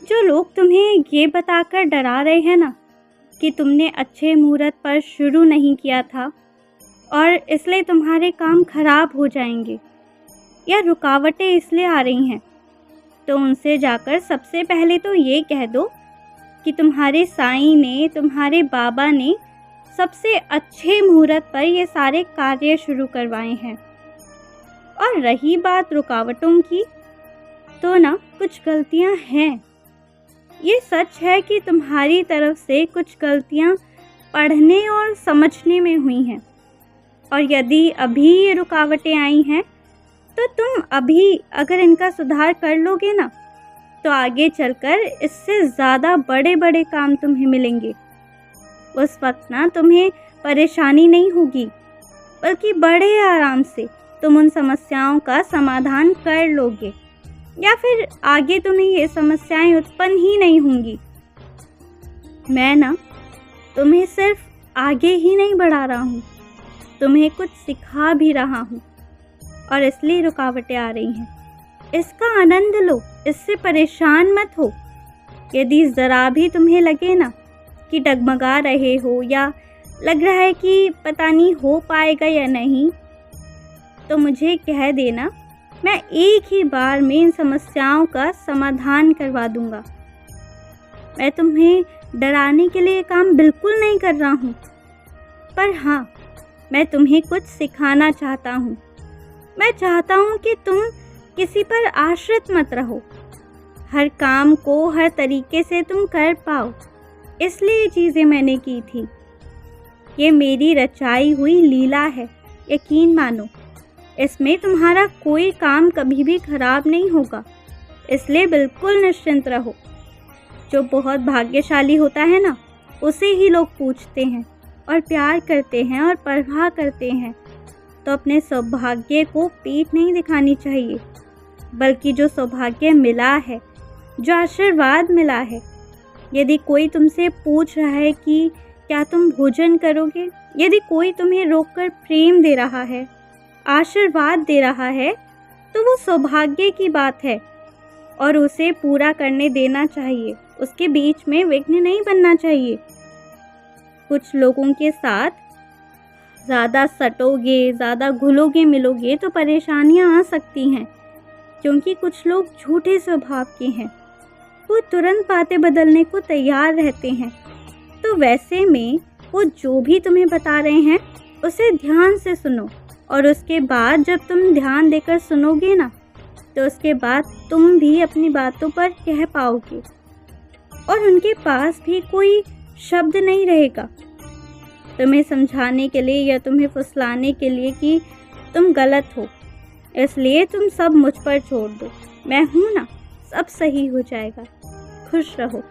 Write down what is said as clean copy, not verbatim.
जो लोग तुम्हें ये बताकर डरा रहे हैं ना कि तुमने अच्छे मुहूर्त पर शुरू नहीं किया था और इसलिए तुम्हारे काम खराब हो जाएंगे या रुकावटें इसलिए आ रही हैं, तो उनसे जाकर सबसे पहले तो ये कह दो कि तुम्हारे साईं ने, तुम्हारे बाबा ने सबसे अच्छे मुहूर्त पर ये सारे कार्य शुरू करवाए हैं। और रही बात रुकावटों की, तो ना कुछ गलतियां हैं। ये सच है कि तुम्हारी तरफ से कुछ गलतियां पढ़ने और समझने में हुई हैं, और यदि अभी ये रुकावटें आई हैं तो तुम अभी अगर इनका सुधार कर लोगे ना, तो आगे चलकर इससे ज़्यादा बड़े बड़े काम तुम्हें मिलेंगे। उस वक्त ना तुम्हें परेशानी नहीं होगी, बल्कि बड़े आराम से तुम उन समस्याओं का समाधान कर लोगे, या फिर आगे तुम्हें ये समस्याएं उत्पन्न ही नहीं होंगी। मैं ना तुम्हें सिर्फ आगे ही नहीं बढ़ा रहा हूँ, तुम्हें कुछ सिखा भी रहा हूँ, और इसलिए रुकावटें आ रही हैं। इसका आनंद लो, इससे परेशान मत हो। यदि ज़रा भी तुम्हें लगे ना कि डगमगा रहे हो या लग रहा है कि पता नहीं हो पाएगा या नहीं, तो मुझे कह देना, मैं एक ही बार में इन समस्याओं का समाधान करवा दूंगा। मैं तुम्हें डराने के लिए काम बिल्कुल नहीं कर रहा हूँ, पर हाँ, मैं तुम्हें कुछ सिखाना चाहता हूँ। मैं चाहता हूँ कि तुम किसी पर आश्रित मत रहो, हर काम को हर तरीके से तुम कर पाओ। इसलिए ये चीज़ें मैंने की थी। ये मेरी रचाई हुई लीला है, यकीन मानो। इसमें तुम्हारा कोई काम कभी भी खराब नहीं होगा, इसलिए बिल्कुल निश्चिंत रहो। जो बहुत भाग्यशाली होता है ना, उसे ही लोग पूछते हैं और प्यार करते हैं और परवाह करते हैं। तो अपने सौभाग्य को पीठ नहीं दिखानी चाहिए, बल्कि जो सौभाग्य मिला है, जो आशीर्वाद मिला है। यदि कोई तुमसे पूछ रहा है कि क्या तुम भोजन करोगे, यदि कोई तुम्हें रोककर प्रेम दे रहा है, आशीर्वाद दे रहा है, तो वो सौभाग्य की बात है और उसे पूरा करने देना चाहिए। उसके बीच में विघ्न नहीं बनना चाहिए। कुछ लोगों के साथ ज़्यादा सटोगे, ज़्यादा घुलोगे मिलोगे तो परेशानियां आ सकती हैं, क्योंकि कुछ लोग झूठे स्वभाव के हैं। वो तुरंत बातें बदलने को तैयार रहते हैं। तो वैसे में वो जो भी तुम्हें बता रहे हैं उसे ध्यान से सुनो, और उसके बाद जब तुम ध्यान देकर सुनोगे ना, तो उसके बाद तुम भी अपनी बातों पर कह पाओगे और उनके पास भी कोई शब्द नहीं रहेगा तुम्हें समझाने के लिए या तुम्हें फुसलाने के लिए कि तुम गलत हो। इसलिए तुम सब मुझ पर छोड़ दो। मैं हूँ ना, सब सही हो जाएगा। खुश रहो।